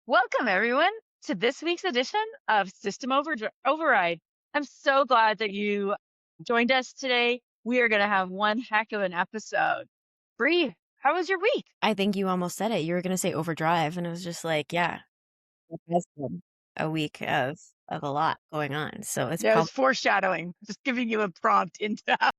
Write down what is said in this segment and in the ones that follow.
Welcome, everyone, to this week's edition of Override. I'm so glad that you joined us today. We are going to have one heck of an episode. Bree, how was your week? I think you almost said it. You were gonna say overdrive, and it was just like, yeah, it has been a week of a lot going on. So it's There's probably foreshadowing, just giving you a prompt into that.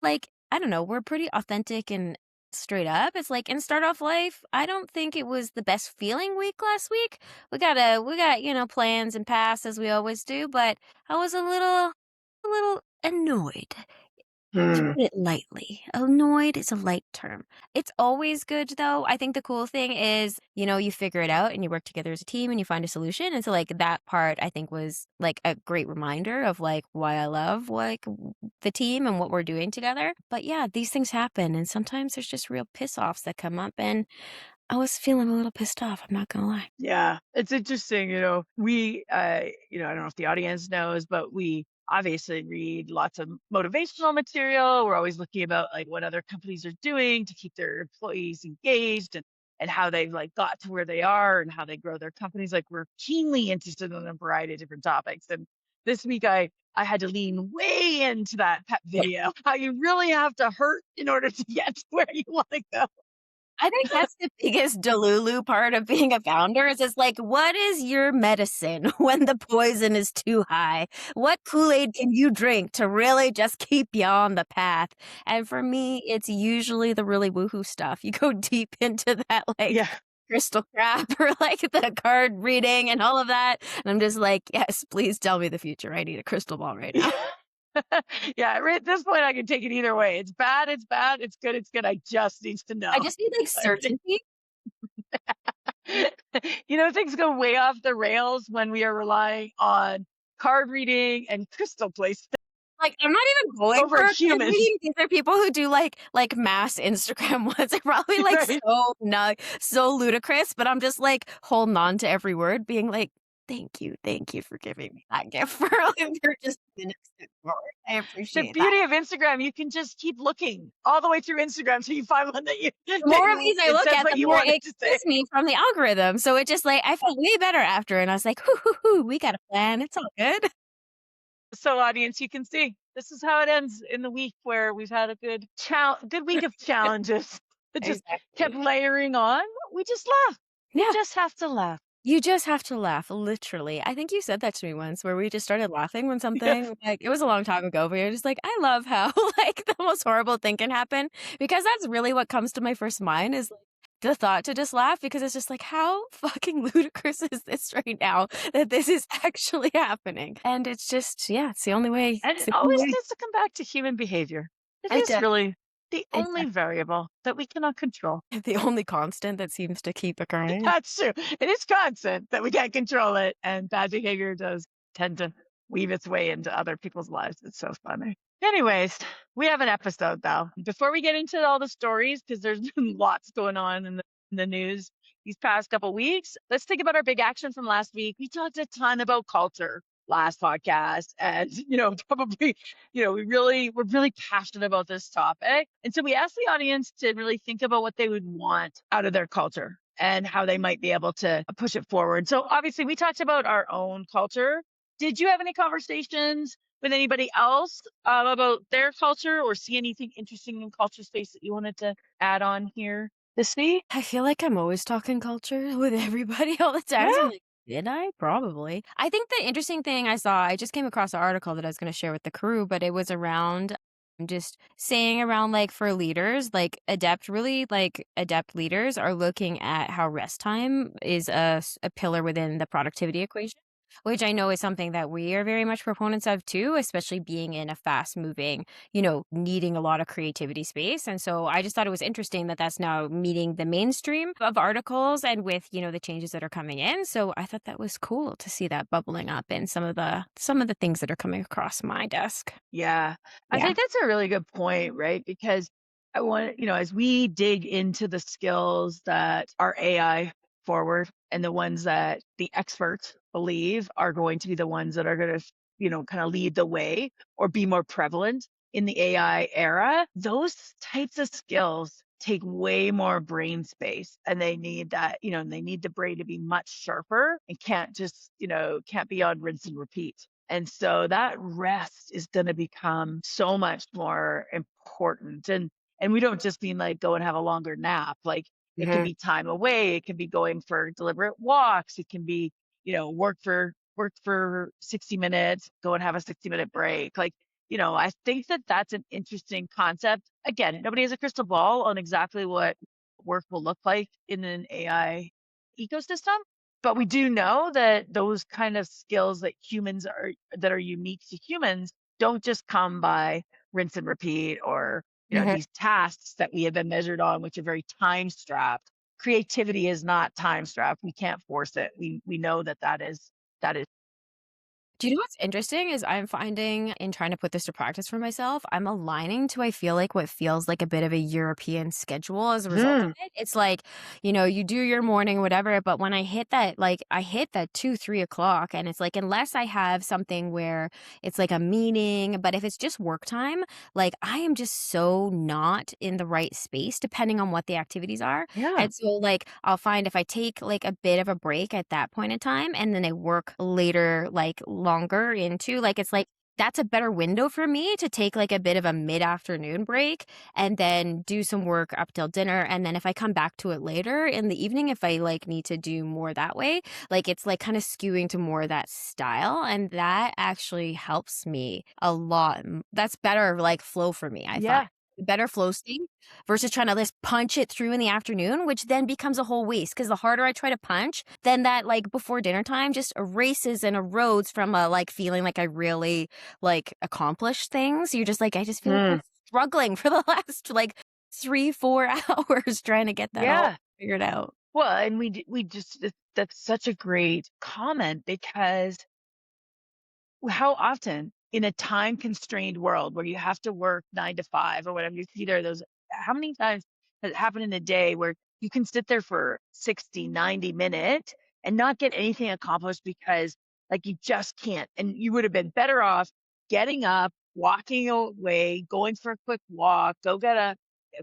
like, I don't know, we're pretty authentic and straight up. It's like in start off life, I don't think it was the best feeling week last week. We got plans and paths as we always do, but I was a little annoyed. To Hmm. put it lightly. Annoyed is a light term. It's always good though. I think the cool thing is, you figure it out and you work together as a team and you find a solution. And so like that part I think was like a great reminder of like why I love the team and what we're doing together. But yeah, these things happen and sometimes there's just real piss offs that come up and I was feeling a little pissed off, I'm not gonna lie. Yeah, it's interesting. I don't know if the audience knows, but we obviously read lots of motivational material. We're always looking about like what other companies are doing to keep their employees engaged and how they've like got to where they are and how they grow their companies. Like we're keenly interested in a variety of different topics. And this week I had to lean way into that pet video. How you really have to hurt in order to get to where you want to go. I think that's the biggest delulu part of being a founder is it's like, what is your medicine when the poison is too high? What Kool-Aid can you drink to really just keep you on the path? And for me, it's usually the really woohoo stuff. You go deep into that like Yeah. crystal crap or like the card reading and all of that. And I'm just like, yes, please tell me the future. I need a crystal ball right now. Yeah, right at this point, I can take it either way. It's bad, it's bad. It's good, it's good. I just need to I know. just need like Clarity. certainty. Things go way off the rails when we are relying on card reading and crystal placement Like, I'm not even going over for a card humans, reading. These are people who do, like, mass Instagram ones. They're probably, like, right? so ludicrous, but I'm just, like, holding on to every word, being like, thank you for giving me that gift for, like, for just the next step forward. I The appreciate that. beauty of Instagram, you can just keep looking all the way through Instagram till you find one that you The more of these I it look says at, what the you more want it it to say. kills me from the algorithm, so it just, like I felt way better after, and I was like, "Hoo, hoo, hoo, we got a plan, it's all good." So, audience, you can see this is how it ends in the week where we've had a good week of challenges that just kept Exactly. layering on. We just laugh. We Yeah. just have to laugh. You just have to laugh, literally. I think you said that to me once where we just started laughing when Yeah. something like it was a long time ago, but you're just like, "I love how, like, the most horrible thing can happen," because that's really what comes to my first mind is, like, the thought to just laugh because it's just like, "How fucking ludicrous is this right now that this is actually happening?" And it's just yeah, And it's it the only always way. needs to come back to human behavior. It I is de really the only exactly. variable that we cannot control. The only constant that seems to keep occurring. That's true. It is constant that we can't control it, and bad behavior does tend to weave its way into other people's lives. It's so funny. Anyways, we have an episode though. Before we get into all the stories, because there's been lots going on in the news these past couple weeks, let's think about our big action from last week. We talked a ton about culture last podcast, and probably we're really passionate about this topic, and so we asked the audience to really think about what they would want out of their culture and how they might be able to push it forward. So obviously, we talked about our own culture. Did you have any conversations with anybody else about their culture or see anything interesting in culture space that you wanted to add on here this week? I feel like I'm always talking culture with everybody all the time. So I'm Yeah. like, did I? Probably. I think the interesting thing I just came across an article that I was going to share with the crew, but it was around just saying around like for leaders, like adept leaders are looking at how rest time is a pillar within the productivity equation. Which I know is something that we are very much proponents of too, especially being in a fast moving needing a lot of creativity space. And so I just thought it was interesting that that's now meeting the mainstream of articles and with, the changes that are coming in. So I thought that was cool to see that bubbling up in some of the things that are coming across my desk. Yeah. I Yeah. think that's a really good point, right? Because I want, as we dig into the skills that are AI forward and the ones that the experts believe are going to be the ones that are going to, kind of lead the way or be more prevalent in the AI era, those types of skills take way more brain space, and they need that, and they need the brain to be much sharper and can't just, can't be on rinse and repeat. And so that rest is going to become so much more important. And we don't just mean like go and have a longer nap. Like it can Mhm. be time away, it can be going for deliberate walks, it can be, work for 60 minutes, go and have a 60-minute break. Like, I think that that's an interesting concept. Again, nobody has a crystal ball on exactly what work will look like in an AI ecosystem, but we do know that those kind of skills that are unique to humans don't just come by rinse and repeat, or Mhm. these tasks that we have been measured on, which are very time strapped. Creativity is not time strapped. We can't force it. We know that is Do you know what's interesting is I'm finding in trying to put this to practice for myself, I'm aligning to I feel like what feels like a bit of a European schedule as a result of Hmm. it. It's like, you do your morning, whatever, but when I hit that, like I hit that 2, 3 o'clock, and it's like unless I have something where it's like a meeting, but if it's just work time, like I am just so not in the right space depending on what the activities are. Yeah. And so, like, I'll find if I take, like, a bit of a break at that point in time and then I work later, like, longer into like, it's like that's a better window for me to take, like, a bit of a mid-afternoon break and then do some work up till dinner, and then if I come back to it later in the evening, if I, like, need to do more that way, like, it's, like, kinda skewing to more of that style, and that actually helps me a lot. That's better, like, flow for me, I find. Yeah. Better flow state versus trying to just punch it through in the afternoon, which then becomes a whole waste. Because the harder I try to punch, then that, like, before dinner time just erases and erodes from a, like, feeling like I really, like, accomplished things. You're just like, "I just feel like Hmm. I'm struggling for the last, like, 3, 4 hours trying to get that all Yeah. figured out." Well, and we just that's such a great comment, because how often in a time constrained world where you have to work 9 to 5 or whatever, you see there those, how many times has it happened in a day where you can sit there for 60, 90 minutes and not get anything accomplished because like you just can't. And you would have been better off getting up, walking away, going for a quick walk, go get a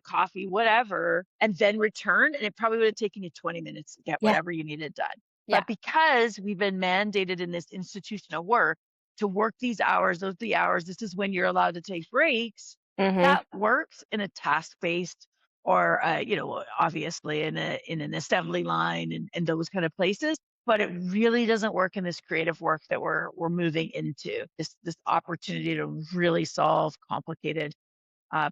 coffee, whatever, and then return. And it probably would have taken you 20 minutes to get Yeah, whatever you needed done. yeah. But because we've been mandated in this institution of work to work these hours, those are the hours, this is when you're allowed to take breaks, Mhm. that works in a task-based, or, obviously in an assembly line and those kind of places, but it really doesn't work in this creative work that we're moving into, this opportunity to really solve complicated,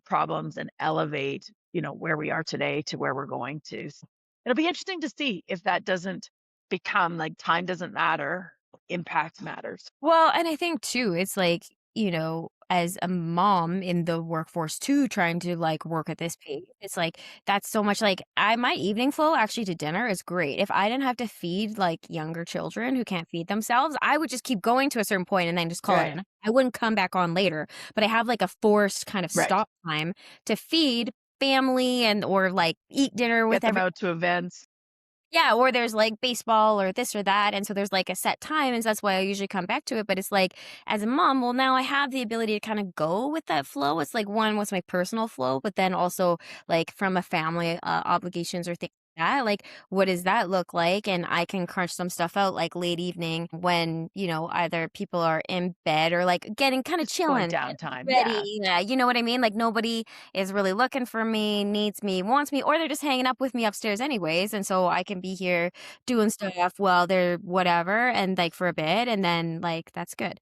problems and elevate, where we are today to where we're going to. So it'll be interesting to see if that doesn't become like time doesn't matter, impact matters. Well, and I think too, it's like, as a mom in the workforce too, trying to like work at this pace, it's like that's so much like my evening flow actually to dinner is great. If I didn't have to feed like younger children who can't feed themselves, I would just keep going to a certain point and then just call it a Right. night. I wouldn't come back on later. But I have like a forced kind of Right. stop time to feed family and or like eat dinner with Get them every. out to events. Yeah, or there's, like, baseball or this or that, and so there's, like, a set time, and so that's why I usually come back to it, but it's like, as a mom, well, now I have the ability to kinda go with that flow. It's like, one, what's my personal flow, but then also, like, from a family, obligations or things like that, like, what does that look like? And I can crunch some stuff out, like, late evening when, either people are in bed or, like, getting kinda Just going chilling, downtime. Yeah. ready, yeah, you know what I mean? Like, nobody is really looking for me, needs me, wants me, or they're just hanging up with me upstairs anyways, and so I can be here doing stuff while they're whatever, and, like, for a bit, and then, like, that's good.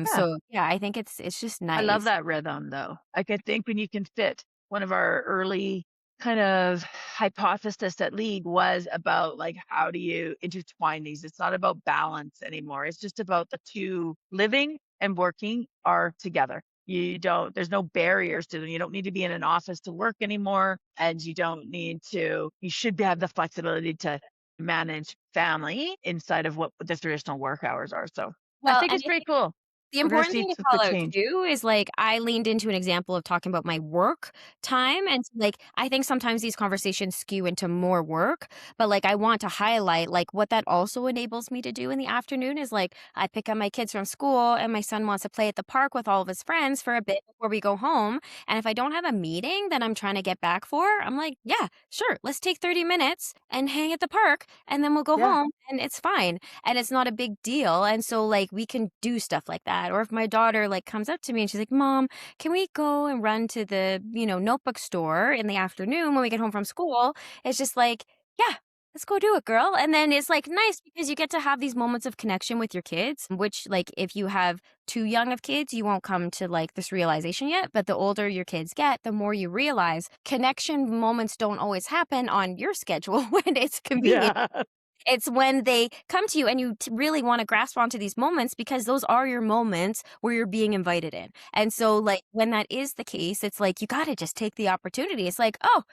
Yeah. So, yeah, I think it's just I love nice. that rhythm though. Like I think when you can fit, one of our early kind of hypothesis at League was about like how do you intertwine these? It's not about balance anymore. It's just about the two living and working are together. There's no barriers to them. You don't need to be in an office to work anymore. And you should have the flexibility to manage family inside of what the traditional work hours are. So I Well, think and it's pretty cool. The We're gonna important see thing to the call out change. too is, like, I leaned into an example of talking about my work time, and, like, I think sometimes these conversations skew into more work, but, like, I want to highlight, like, what that also enables me to do in the afternoon is, like, I pick up my kids from school, and my son wants to play at the park with all of his friends for a bit before we go home, and if I don't have a meeting that I'm trying to get back for, I'm like, "Yeah, sure, let's take 30 minutes and hang at the park, and then we'll go Yeah, home, and it's fine." And it's not a big deal, and so, like, we can do stuff like that, or if my daughter, like, comes up to me and she's like, "Mom, can we go and run to the, notebook store in the afternoon when we get home from school?" It's just like, "Yeah, let's go do it, girl," and then it's, like, nice because you get to have these moments of connection with your kids, which, like, if you have too young of kids, you won't come to, like, this realization yet, but the older your kids get, the more you realize connection moments don't always happen on your schedule when it's convenient. yeah, It's when they come to you and you really want to grasp onto these moments because those are your moments where you're being invited in. And so, like, when that is the case, it's like you got to just take the opportunity. It's like, oh,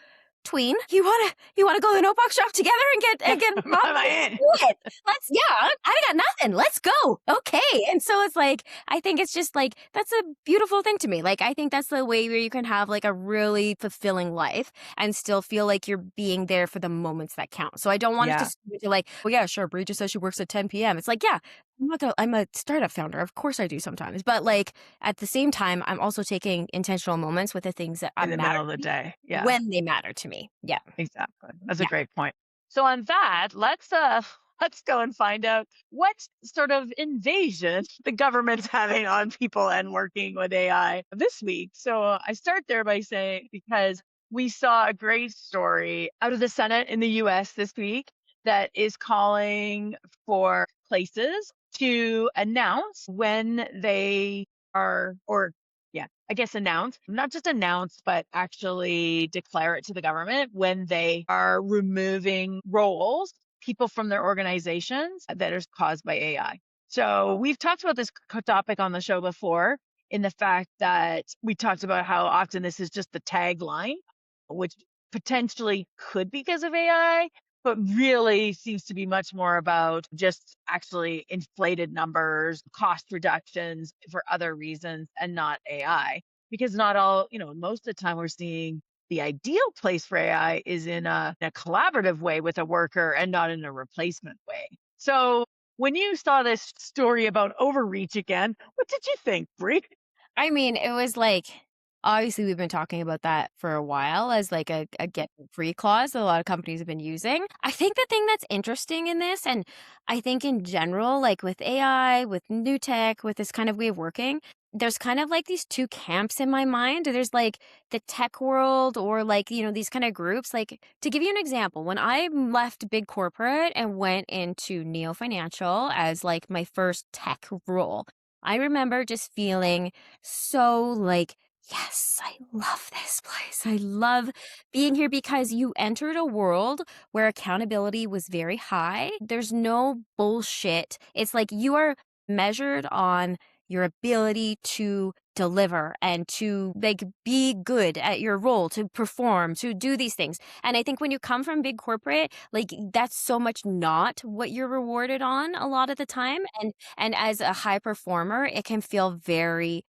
tween, you wanna go to the notebook shop together and get mom? am I Let's in? do it. Let's yeah, I got nothing. Let's go. Okay. And so it's like, I think it's just like that's a beautiful thing to me. Like I think that's the way where you can have like a really fulfilling life and still feel like you're being there for the moments that count. So I don't want it to Yeah, skew to like, well, yeah, sure. Brie just says she works at 10 p.m. It's like, yeah, I'm a startup founder. Of course I do sometimes. But like at the same time, I'm also taking intentional moments with the things that in the matter middle of the day. Yeah. when they matter to me. Yeah. Exactly. That's a Yeah. great point. So on that, let's go and find out what sort of invasion the government's having on people and working with AI this week. So I start there by saying because we saw a great story out of the Senate in the US this week that is calling for places to announce when they are or yeah, I guess announce, not just announce, but actually declare it to the government when they are removing roles, people from their organizations that is caused by AI. So we've talked about this topic on the show before in the fact that we talked about how often this is just the tagline, which potentially could be because of AI, but really seems to be much more about just actually inflated numbers, cost reductions for other reasons and not AI. Because not all, most of the time we're seeing the ideal place for AI is in a collaborative way with a worker and not in a replacement way. So when you saw this story about overreach again, what did you think, Brie? I mean, it was like obviously we've been talking about that for a while as like a get free clause that a lot of companies have been using. I think the thing that's interesting in this, and I think in general, like with AI, with new tech, with this kind of way of working, there's kind of like these two camps in my mind. There's like the tech world or like, these kind of groups. Like to give you an example, when I left big corporate and went into neo financial as like my first tech role, I remember just feeling so like, yes, I love this place. I love being here because you entered a world where accountability was very high. There's no bullshit. It's like you are measured on your ability to deliver and to like be good at your role, to perform, to do these things. And I think when you come from big corporate, like that's so much not what you're rewarded on a lot of the time. And as a high performer, it can feel very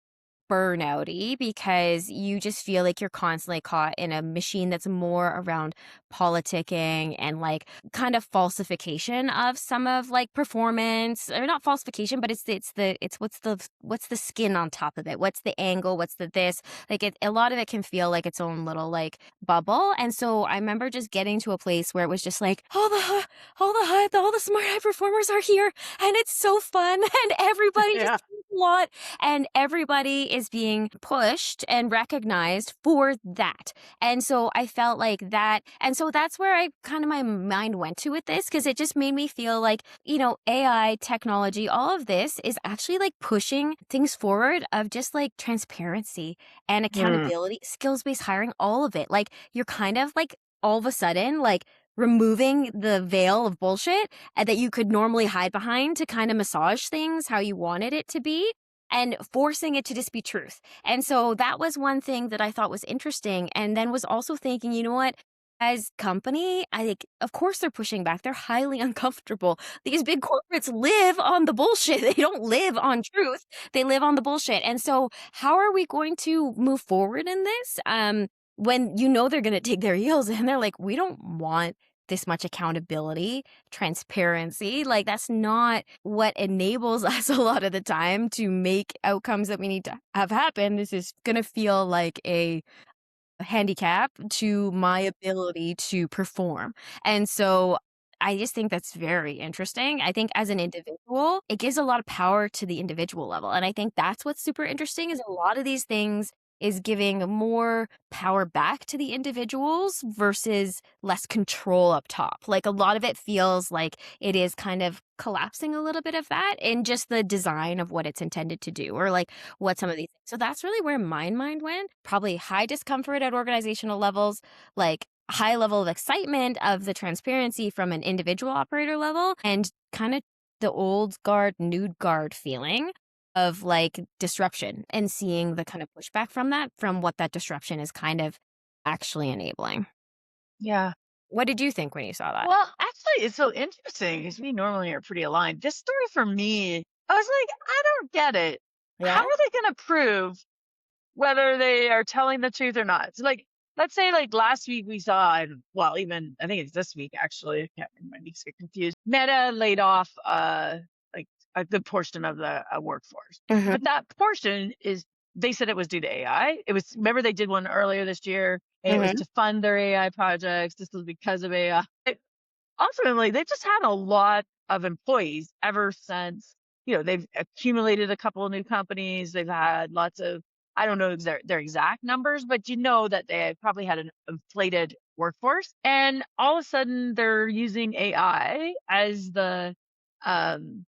burnouty because you just feel like you're constantly caught in a machine that's more around politicking and like kind of falsification of some of like performance or not falsification but it's what's the skin on top of it, what's the angle, what's the this, like a lot of it can feel like its own little like bubble. And so I remember just getting to a place where it was just like all the smart high performers are here and it's so fun and everybody just Yeah. a lot and everybody is being pushed and recognized for that. And so I felt like that. And so that's where I kind of my mind went to with this because it just made me feel like, AI, technology, all of this is actually like pushing things forward of just like transparency and Mm, accountability, skills based hiring, all of it. Like you're kind of like all of a sudden, like removing the veil of bullshit that you could normally hide behind to kind of massage things how you wanted it to be and forcing it to just be truth. And so that was one thing that I thought was interesting. And then was also thinking, you know what? as company, I think, of course, they're pushing back. They're highly uncomfortable. These big corporates live on the bullshit. They don't live on truth. They live on the bullshit. And so, how are we going to move forward in this? When you know they're going to dig their heels in, they're like, we don't want this much accountability, transparency. Like, that's not what enables us a lot of the time to make outcomes that we need to have happen. This is going to feel like a handicap to my ability to perform. And so I just think that's very interesting. I think as an individual, it gives a lot of power to the individual level. And I think that's what's super interesting is a lot of these things is giving more power back to the individuals versus less control up top. Like a lot of it feels like it is kind of collapsing a little bit of that in just the design of what it's intended to do or like what some of these. So that's really where my mind went. Probably high discomfort at organizational levels, like high level of excitement of the transparency from an individual operator level, and kind of the old guard, nude guard feeling of like disruption and seeing the kind of pushback from that, from what that disruption is kind of actually enabling. Yeah. What did you think when you saw that? Well, actually, it's so interesting because we normally are pretty aligned. This story for me, I was like, I don't get it. How Yeah. are they going to prove whether they are telling the truth or not? So, like, let's say, like last week we saw, well, even I think it's this week actually. I can't remember, my weeks get confused. Meta laid off, like a good portion of the workforce, but Hmm. that portion is they said it was due to AI. It was remember they did one earlier this year, and it was Hmm. to fund their AI projects. This was because of AI. Ultimately, they've just had a lot of employees ever since, they've accumulated a couple of new companies. They've had lots of, I don't know their exact numbers, but you know that they probably had an inflated workforce. And all of a sudden they're using AI as um,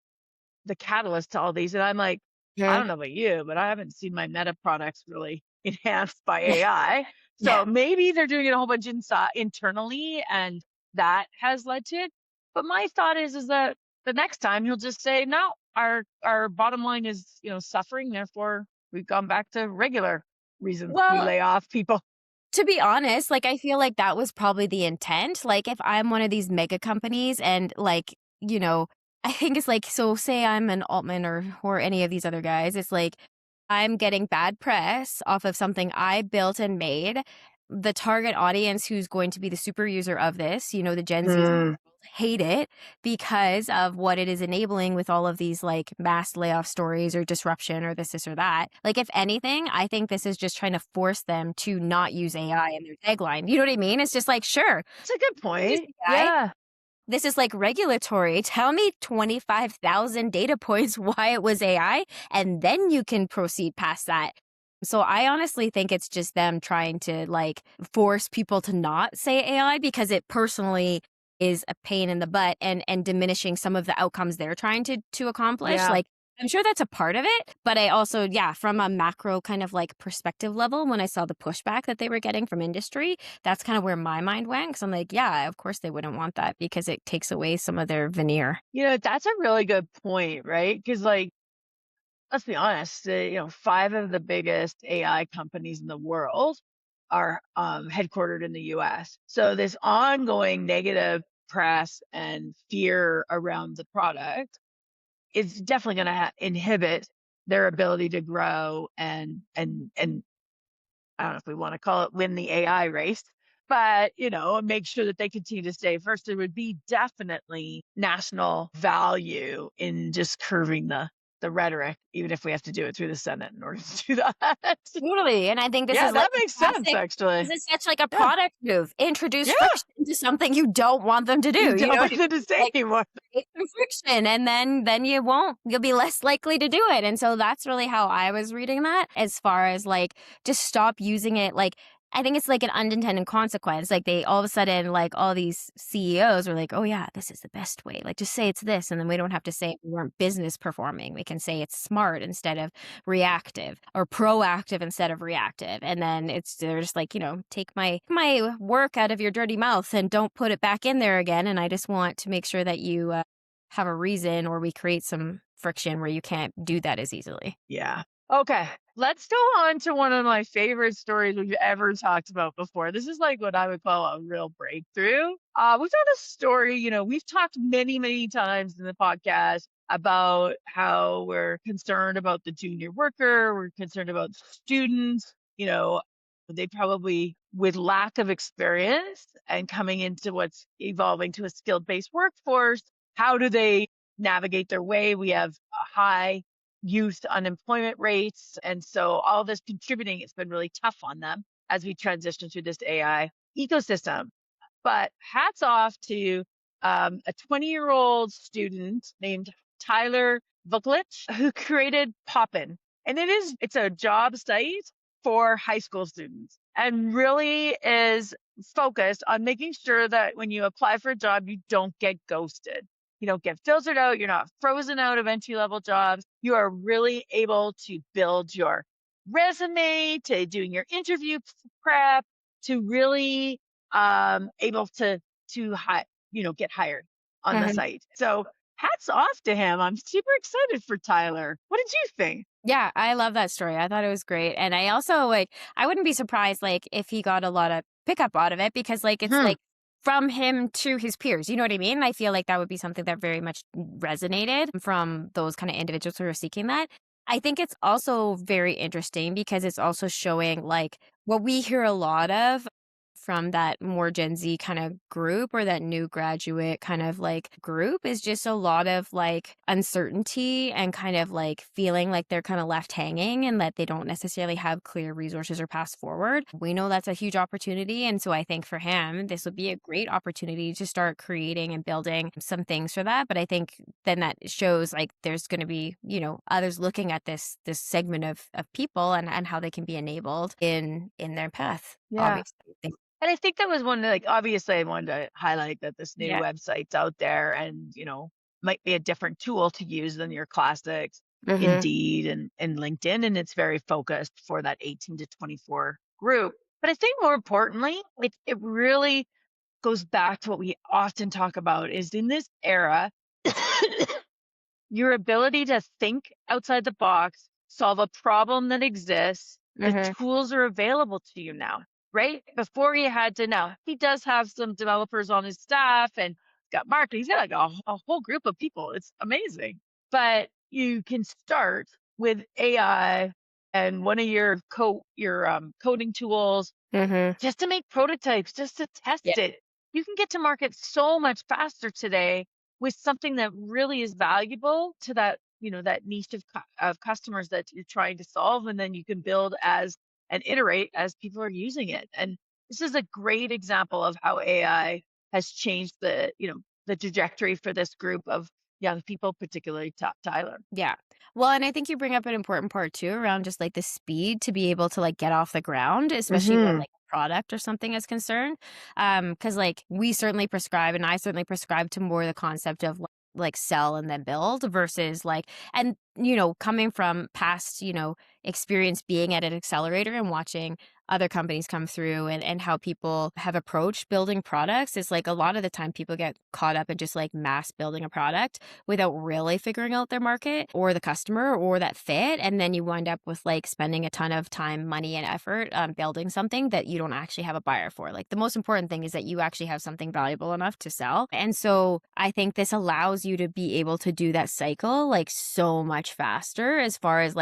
the catalyst to all these. And I'm like, I don't know about you, but I haven't seen my Meta products really enhanced by AI. Yeah. So maybe they're doing it a whole bunch inside internally, and that has led to it. But my thought is that the next time he'll just say, no, our bottom line is suffering. Therefore, we've gone back to regular reasons we Well, lay off people. to be honest, like, I feel like that was probably the intent. Like, if I'm one of these mega companies and, like, I think it's like, so say I'm an Altman or any of these other guys, it's like I'm getting bad press off of something I built and made. The target audience who's going to be the super user of this, the Gen Zs Mm, hate it because of what it is enabling with all of these like mass layoff stories or disruption or this or that. Like, if anything, I think this is just trying to force them to not use AI in their tagline. You know what I mean? It's just like, sure, that's a good use point. AI. Yeah. This is like regulatory. Tell me 25,000 data points why it was AI, and then you can proceed past that. So I honestly think it's just them trying to like force people to not say AI because it personally is a pain in the butt and diminishing some of the outcomes they're trying to accomplish. Yeah. Like, I'm sure that's a part of it, but I also, yeah, from a macro kind of like perspective level, when I saw the pushback that they were getting from industry, that's kind of where my mind went. Cause I'm like, yeah, of course they wouldn't want that because it takes away some of their veneer. That's a really good point, right? Because, like, let's be honest, five of the biggest AI companies in the world are headquartered in the US. So this ongoing negative press and fear around the product is definitely going to inhibit their ability to grow and I don't know if we want to call it win the AI race, but make sure that they continue to stay first. There would be definitely national value in just curving the rhetoric, even if we have to do it through the Senate in order to do that. Totally. And I think this Yeah, is like that a makes sense, classic, actually. this is such like a Yeah, product move. Introduce yeah. friction to something you don't want them to You do. You don't know what want I them to mean? say Like, anymore. create some friction and then you'll be less likely to do it. And so that's really how I was reading that, as far as like just stop using it. Like, I think it's like an unintended consequence. Like, they all of a sudden, like, all these CEOs were like, oh yeah, this is the best way. Like, just say it's this, and then we don't have to say we weren't business performing. We can say it's smart instead of reactive, or proactive instead of reactive. And then they're just like, take my work out of your dirty mouth and don't put it back in there again. And I just want to make sure that you have a reason, or we create some friction where you can't do that as easily. Yeah. Okay. Let's go on to one of my favorite stories we've ever talked about before. This is like what I would call a real breakthrough. We've got a story, we've talked many, many times in the podcast about how we're concerned about the junior worker, we're concerned about students, they probably with lack of experience and coming into what's evolving to a skilled based workforce, how do they navigate their way? We have a high youth unemployment rates. And so all this contributing, it's been really tough on them as we transition through this AI ecosystem. But hats off to a 20-year-old student named Tyler Vuklich who created Poppin. And it's a job site for high school students and really is focused on making sure that when you apply for a job, you don't get ghosted. You don't get filtered out. You're not frozen out of entry level jobs. You are really able to build your resume, to doing your interview prep, to really able to get hired on the Mhm. site. So hats off to him. I'm super excited for Tyler. What did you think? Yeah, I love that story. I thought it was great. And I also I wouldn't be surprised if he got a lot of pickup out of it because it's Hmm. from him to his peers. You know what I mean? I feel like that would be something that very much resonated from those kind of individuals who are seeking that. I think it's also very interesting because it's also showing what we hear a lot of from that more Gen Z kind of group or that new graduate kind of group is just a lot of uncertainty and kind of feeling like they're kind of left hanging and that they don't necessarily have clear resources or paths forward. We know that's a huge opportunity. And so I think for him, this would be a great opportunity to start creating and building some things for that. But I think then that shows there's going to be, others looking at this segment of people and how they can be enabled in their path, Yeah. obviously. And I think that was one, like, obviously I wanted to highlight that this new Yeah. website's out there and, might be a different tool to use than your classics Mhm. Indeed and LinkedIn. And it's very focused for that 18 to 24 group. But I think more importantly, it really goes back to what we often talk about is in this era, your ability to think outside the box, solve a problem that exists, the Mhm. tools are available to you now, right? Before he had to now, he does have some developers on his staff and got marketing. He's got like a whole group of people. It's amazing. But you can start with AI and one of your coding tools Mhm. just to make prototypes, just to Yeah. test it. You can get to market so much faster today with something that really is valuable to that niche of customers that you're trying to solve. And then you can build as and iterate as people are using it. And this is a great example of how AI has changed the trajectory for this group of young people, particularly Tyler. Yeah. Well, and I think you bring up an important part too around just the speed to be able to get off the ground, especially where Hmm. a product or something is concerned. Because we certainly prescribe and I certainly prescribe to more the concept of sell and then build versus and coming from past, experience being at an accelerator and watching other companies come through and how people have approached building products is a lot of the time people get caught up in just mass building a product without really figuring out their market or the customer or that fit. And then you wind up with spending a ton of time, money, and effort building something that you don't actually have a buyer for. The most important thing is that you actually have something valuable enough to sell. And so I think this allows you to be able to do that cycle so much faster as far as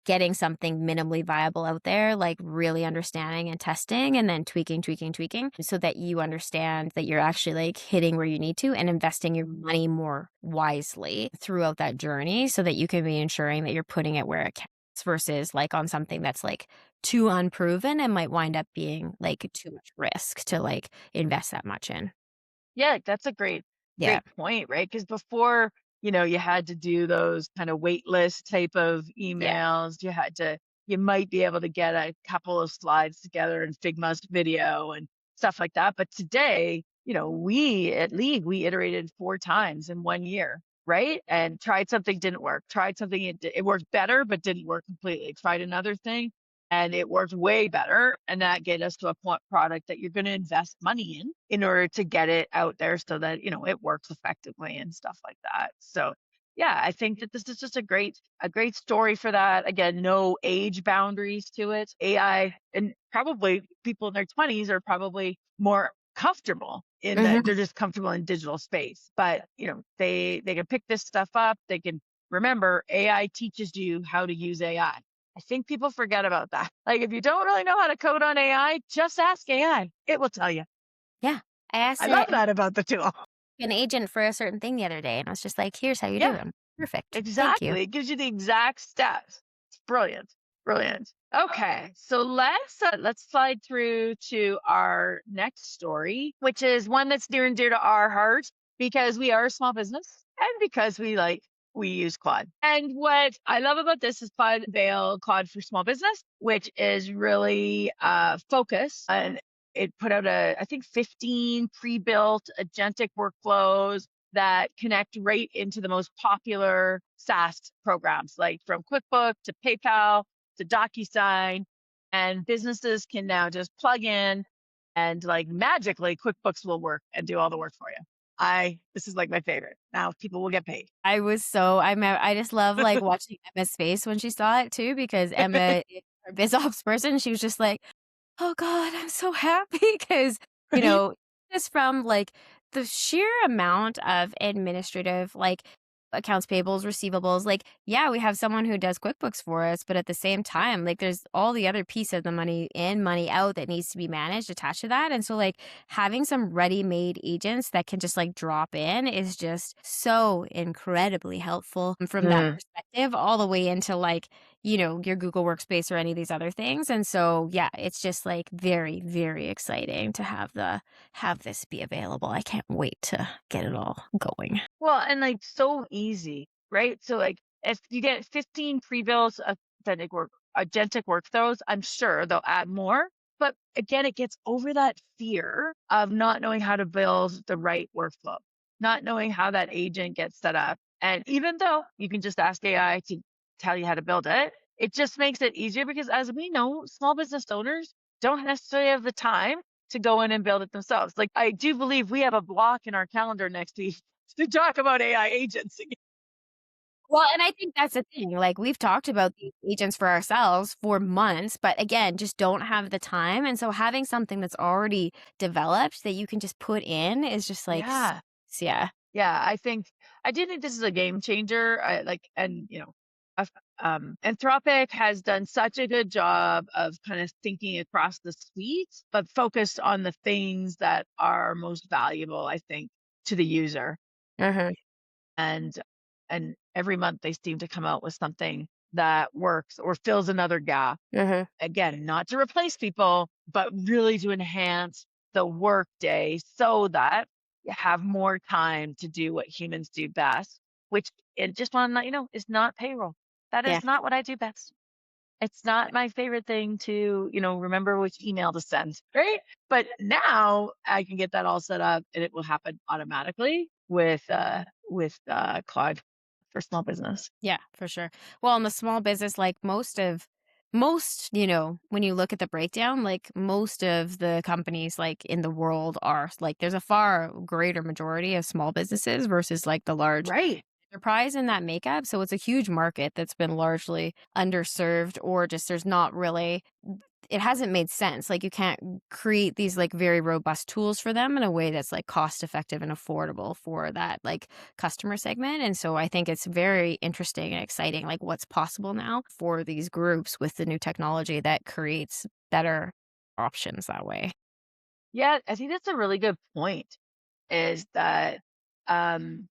getting something minimally viable out there, really understanding and testing and then tweaking so that you understand that you're actually hitting where you need to and investing your money more wisely throughout that journey so that you can be ensuring that you're putting it where it counts versus on something that's too unproven and might wind up being too much risk to invest that much in. Yeah, that's a Yeah. great point, right? Because before, you had to do those kind of wait list type of Yeah. emails. You might be able to get a couple of slides together in Figma's video and stuff like that. But today, we at League, we iterated 4 times in 1 year, right? And tried something, didn't work. Tried something, it worked better, but didn't work completely. Tried another thing and it worked way better. And that get us to a product that you're going to invest money in order to get it out there so that, it works effectively and stuff like that. So yeah, I think that this is just a great story for that. Again, no age boundaries to it. AI and probably people in their 20s are probably more comfortable in that Mhm. they're just comfortable in digital space. But, they can pick this stuff up. They can remember AI teaches you how to use AI. I think people forget about that. Like if you don't really know how to code on AI, just ask AI. It will tell you. Yeah. I I asked love that about the tool. an agent for a certain thing the other day, and I was just like, "Here's how you do Yeah. it." Perfect. Thank you. Exactly. It gives you the exact steps. It's brilliant. Brilliant. Okay. So let's slide through to our next story, which is one that's near and dear to our heart because we are a small business and because we use Claude. And what I love about this is Claude Veil Claude for Small Business, which is really focused and it put out I think 15 pre-built agentic workflows that connect right into the most popular SaaS programs, like from QuickBooks to PayPal to DocuSign. And businesses can now just plug in and like magically QuickBooks will work and do all the work for you. This is like my favorite. Now people will get paid. I just love, like, watching Emma's face when she saw it too because Emma is our biz ops person, she was just like, "Oh god, I'm so happy because you Right? know, just from, like, the sheer amount of administrative, like, accounts payables, receivables, like, yeah, we have someone who does QuickBooks for us, but at the same time, like, there's all the other piece of the money in, money out that needs to be managed attached to that, and so, like, having some ready-made agents that can just, like, drop in is just so incredibly helpful from that Mm. perspective all the way into, like, your Google Workspace or any of these other things. And so, yeah, it's just like very, very exciting to have this be available. I can't wait to get it all going. Well, and like so easy, right? So like if you get 15 pre-built agentic workflows, I'm sure they'll add more. But again, it gets over that fear of not knowing how to build the right workflow, not knowing how that agent gets set up. And even though you can just ask AI to tell you how to build it, it just makes it easier because as we know, small business owners don't necessarily have the time to go in and build it themselves. Like I do believe we have a block in our calendar next week to talk about AI agents. Well, and I think that's the thing. Like we've talked about these agents for ourselves for months, but again, just don't have the time. And so having something that's already developed that you can just put in is just like, Yeah. yeah. Yeah. I do think this is a game changer. Af- Anthropic has done such a good job of kind of thinking across the suite, but focused on the things that are most valuable, I think, to the user. Uh-huh. And every month they seem to come out with something that works or fills another gap. Uh-huh. Again, not to replace people, but really to enhance the workday so that you have more time to do what humans do best, which and just want to let you know is not payroll. That Yeah. is not what I do best. It's not my favorite thing to, remember which email to send, right? But now I can get that all set up and it will happen automatically with Claude for small business. Yeah, for sure. Well, in the small business, like most, when you look at the breakdown, like most of the companies like in the world are like there's a far greater majority of small businesses versus like the large Right. enterprise in that makeup. So it's a huge market that's been largely underserved or just there's not really it hasn't made sense. Like you can't create these like very robust tools for them in a way that's like cost effective and affordable for that like customer segment. And so I think it's very interesting and exciting like what's possible now for these groups with the new technology that creates better options that way. Yeah, I think that's a really good point. Is that um,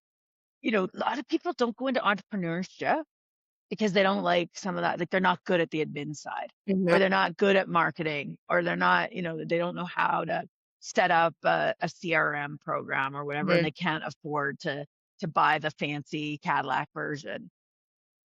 a lot of people don't go into entrepreneurship because they don't like some of that. Like they're not good at the admin side, Mhm. or they're not good at marketing, or they're not, they don't know how to set up a CRM program or whatever, and Mhm. they can't afford to buy the fancy Cadillac version.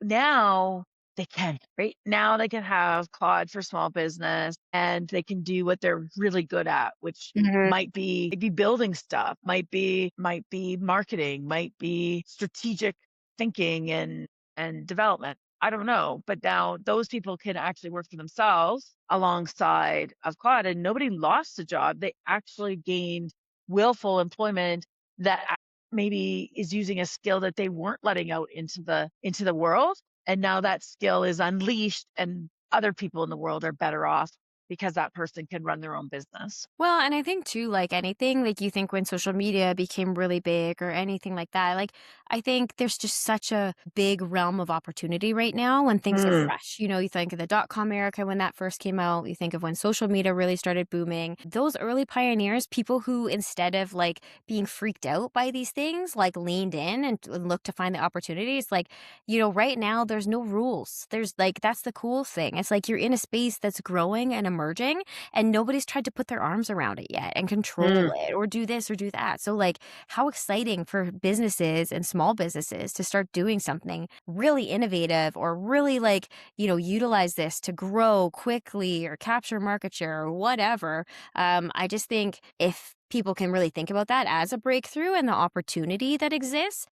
Now they can, right? Now they can have Claude for small business and they can do what they're really good at, which Mhm. might be building stuff, might be marketing, might be strategic thinking and development. I don't know, but now those people can actually work for themselves alongside of Claude and nobody lost a job. They actually gained willful employment that maybe is using a skill that they weren't letting out into the world, and now that skill is unleashed and other people in the world are better off because that person can run their own business. Well, and I think too, like anything, like you think when social media became really big or anything like that, like I think there's just such a big realm of opportunity right now when things are Mm. fresh. You know, you think of the .com America when that first came out, you think of when social media really started booming. Those early pioneers, people who instead of like being freaked out by these things, like leaned in and looked to find the opportunities, like, you know, right now there's no rules. There's like, that's the cool thing. It's like you're in a space that's growing and emerging and nobody's tried to put their arms around it yet and control Mm. it or do this or do that. So, like, how exciting for businesses and small businesses to start doing something really innovative or really, like, you know, utilize this to grow quickly or capture market share or whatever. I just think if people can really think about that as a breakthrough and the opportunity that exists,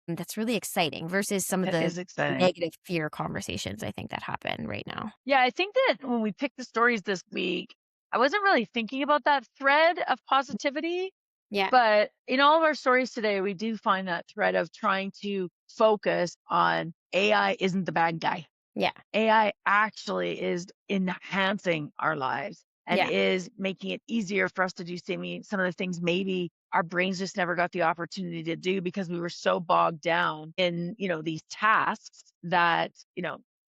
that's really exciting versus some of It the is exciting. negative fear conversations I think that happen right now. Yeah, I think that when we picked the stories this week, I wasn't really thinking about that thread of positivity, Yeah. but in all of our stories today, we do find that thread of trying to focus on AI isn't the bad guy. Yeah. AI actually is enhancing our lives and Yeah. is making it easier for us to do some of the things maybe our brains just never got the opportunity to do because we were so bogged down in, these tasks that,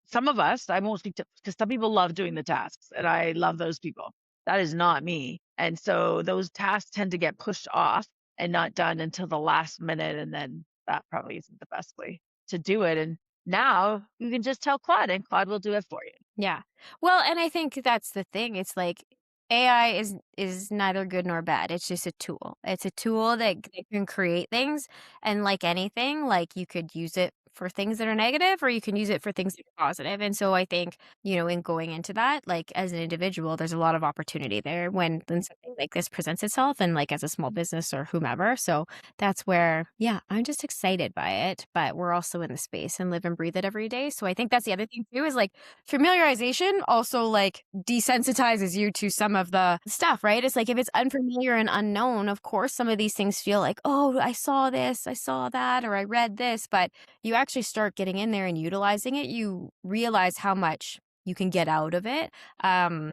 some of us, I won't speak to, because some people love doing the tasks and I love those people. That is not me. And so those tasks tend to get pushed off and not done until the last minute. And then that probably isn't the best way to do it. And now you can just tell Claude and Claude will do it for you. Yeah. Well, and I think that's the thing. It's like AI is neither good nor bad. It's just a tool. It's a tool that can create things, and like anything, like you could use it for things that are negative or you can use it for things that are positive. And so I think, you know, in going into that, like as an individual, there's a lot of opportunity there when something like this presents itself and like as a small business or whomever. So that's where, yeah, I'm just excited by it, but we're also in the space and live and breathe it every day. So I think that's the other thing too is like familiarization also, like, desensitizes you to some of the stuff, right? It's like if it's unfamiliar and unknown, of course, some of these things feel like, "Oh, I saw this, I saw that, or I read this," but you actually start getting in there and utilizing it, you realize how much you can get out of it, um,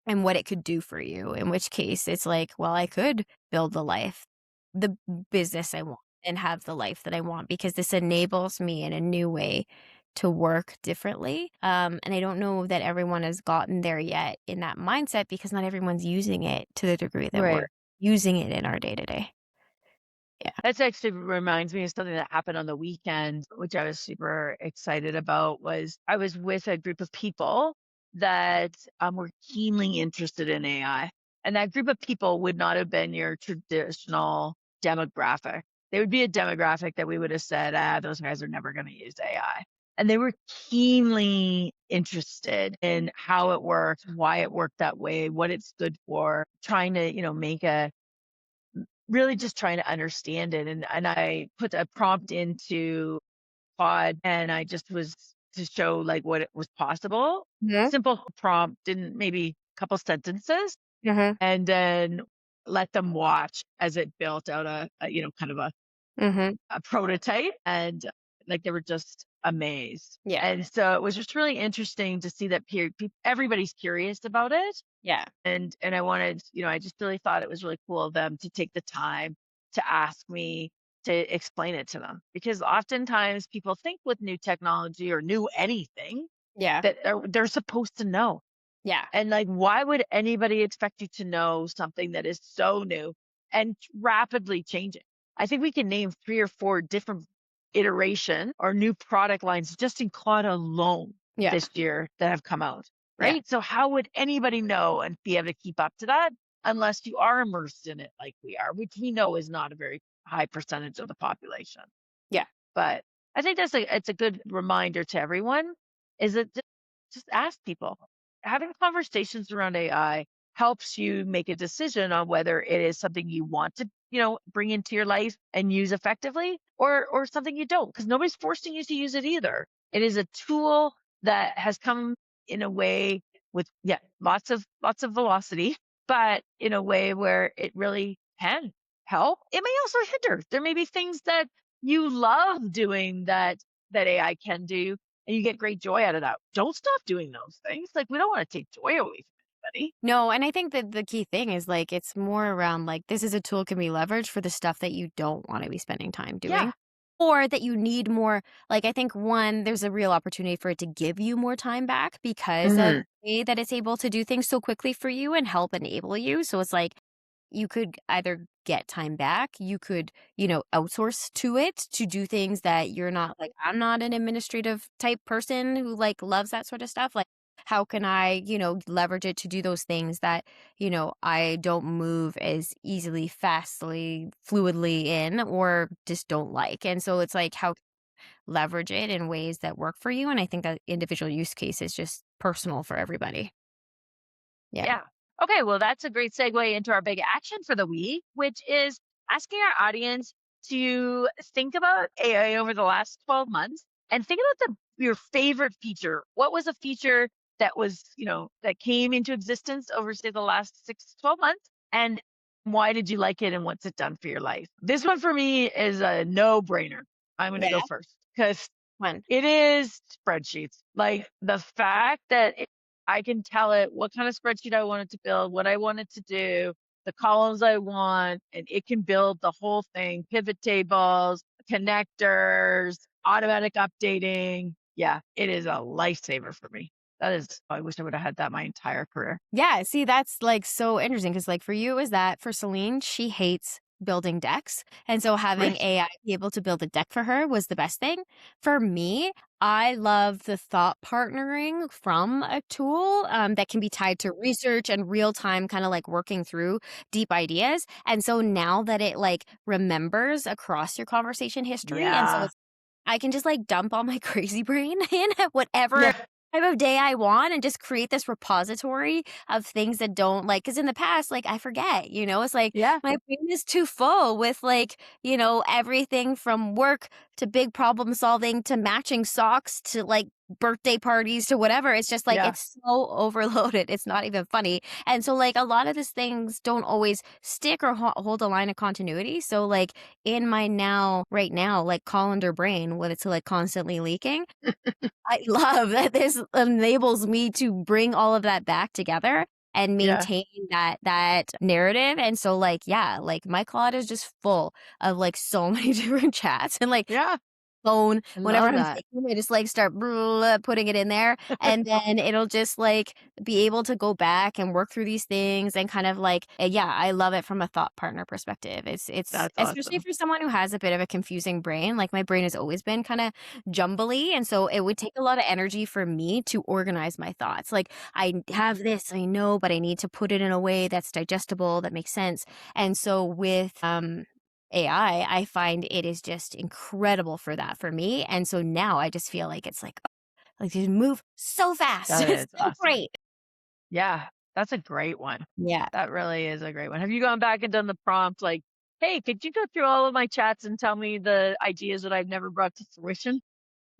and what it could do for you, in which case it's like, well, I could build the business I want and have the life that I want because this enables me in a new way to work differently. And I don't know that everyone has gotten there yet in that mindset because not everyone's using it to the degree that we're Right. using it in our day to day. Yeah. That's actually reminds me of something that happened on the weekend, which I was super excited about. Was I was with a group of people that were keenly interested in AI, and that group of people would not have been your traditional demographic. They would be a demographic that we would have said, those guys are never going to use AI. And they were keenly interested in how it works, why it worked that way, what it's good for, trying to, make a really just trying to understand it, and I put a prompt into Claude, and I just was to show, like, what it was possible. Mhm. Simple prompt, didn't maybe a couple sentences, Mhm. and then let them watch as it built out kind of Mhm. a prototype, and, like, they were just amazed. Yeah. And so it was just really interesting to see that everybody's curious about it, Yeah. and I wanted, I just really thought it was really cool of them to take the time to ask me to explain it to them. Because oftentimes people think with new technology or new anything Yeah. that they're supposed to know. Yeah. And like, why would anybody expect you to know something that is so new and rapidly changing? I think we can name 3 or 4 different iteration or new product lines just in Claude alone Yeah. this year that have come out, Yeah. right? So how would anybody know and be able to keep up to that unless you are immersed in it like we are, which we know is not a very high percentage of the population. Yeah. But I think it's a good reminder to everyone is that just ask people. Having conversations around AI helps you make a decision on whether it is something you want to, bring into your life and use effectively or something you don't, because nobody's forcing you to use it either. It is a tool that has come in a way with, lots of velocity, but in a way where it really can help. It may also hinder. There may be things that you love doing that AI can do, and you get great joy out of that. Don't stop doing those things. Like, we don't want to take joy away from anybody. No, and I think that the key thing is, like, it's more around, like, this is a tool can be leveraged for the stuff that you don't wanna be spending time Yeah. doing, or that you need more like, I think, one, there's a real opportunity for it to give you more time back because of Mhm. the way that it's able to do things so quickly for you and help enable you, so it's like, you could either get time back, you could, outsource to it to do things that you're not like, I'm not an administrative type person who, like, loves that sort of stuff, like, how can I, leverage it to do those things that, I don't move as easily, fastly, fluidly in or just don't like, and so it's like, how leverage it in ways that work for you, and I think that individual use case is just personal for everybody. Yeah. Yeah. Okay, well, that's a great segue into our big action for the week, which is asking our audience to think about AI over the last 12 months and think about your favorite feature. What was a feature that was, that came into existence over, say, the last 6 to 12 months? And why did you like it and what's it done for your life? This one for me is a no brainer. I'm going to Yeah. go first because When it is spreadsheets. Like the fact that I can tell it what kind of spreadsheet I want it to build, what I want it to do, the columns I want, and it can build the whole thing, pivot tables, connectors, automatic updating. Yeah, it is a lifesaver for me. That is, I wish I would have had that my entire career. Yeah, see, that's, like, so interesting because, like, for you, is that for Celine, she hates building decks, and so having Right. AI be able to build a deck for her was the best thing. For me, I love the thought partnering from a tool, that can be tied to research and real-time kinda, like, working through deep ideas, and so now that it, like, remembers across your conversation history, and so Yeah. it's I can just, like, dump all my crazy brain in at whatever Yeah. time of day I want and just create this repository of things that don't like. Because in the past, like, I forget, it's like Yeah. my brain is too full with, like, everything from work to big problem solving to matching socks to, like, birthday parties to whatever. It's just, like, Yeah. it's so overloaded, it's not even funny, and so, like, a lot of these things don't always stick or hold a line of continuity, so, like, in my right now, like, colander brain, when it's, like, constantly leaking, I love that this enables me to bring all of that back together and Yeah. maintain that narrative, and so, like, yeah, like, my cloud is just full of, like, so many different chats and, like, Yeah. phone, I whenever love I'm that. thinking, I just, like, start putting it in there, and then it'll just, like, be able to go back and work through these things and kind of, like yeah, I love it from a thought partner perspective. It's That's especially awesome. for someone who has a bit of a confusing brain, like, my brain has always been kinda jumbly, and so it would take a lot of energy for me to organize my thoughts. Like, I have this, I know, but I need to put it in a way that's digestible, that makes sense, and so with, AI, I find it is just incredible for that for me, and so now I just feel like it's like you move so fast. That It's is so awesome. great. Yeah, that's a great one. Yeah. That really is a great one. Have you gone back and done the prompt like, "Hey, could you go through all of my chats and tell me the ideas that I've never brought to fruition?"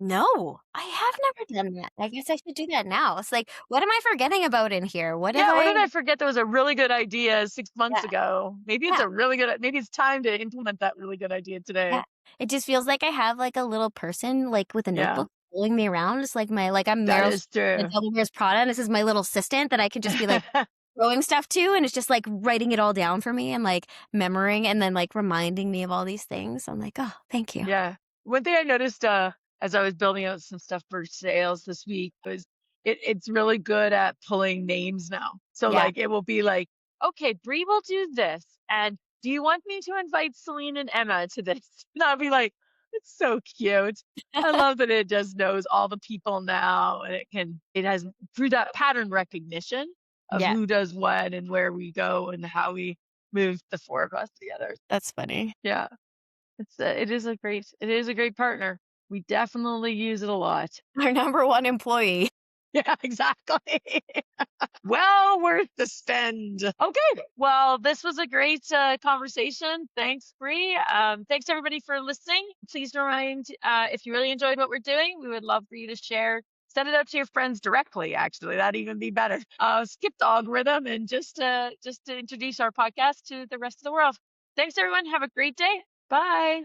No, I have never done that. I guess I should do that now. It's like, what am I forgetting about in here? What have Yeah, what I did I forget that was a really good idea 6 months Yeah, ago? yeah, Maybe it's time to implement that really good idea yeah. today. It just feels like I have, like, a little person, like, with a Yeah, notebook following me around. It's like I'm that Meryl is Streep in true. The Devil Wears Prada, and this is my little assistant that I can just be, like, throwing stuff to, and it's just, like, writing it all down for me and, like, memorying and then, like, reminding me of all these things. I'm like, "Oh, thank you." Yeah. One thing I noticed, as I was building out some stuff for sales this week was it's really good at pulling names now. So, Yeah. like, it will be like, "Okay, Bree will do this, and do you want me to invite Celine and Emma to this?" And I'll be like, "It's so cute." I love that it just knows all the people now, and it has through that pattern recognition of Yeah, who does what and where we go and how we move the 4 of us together. that's funny. Yeah. It is a great partner. We definitely use it a lot. Our number 1 employee. Yeah, exactly. Well worth the spend. Okay. Well, this was a great conversation. Thanks, Bree. Thanks everybody for listening. Please remind if you really enjoyed what we're doing, we would love for you to share. Send it out to your friends directly. Actually, that'd even be better. Skip the algorithm and just to introduce our podcast to the rest of the world. Thanks, everyone. Have a great day. Bye.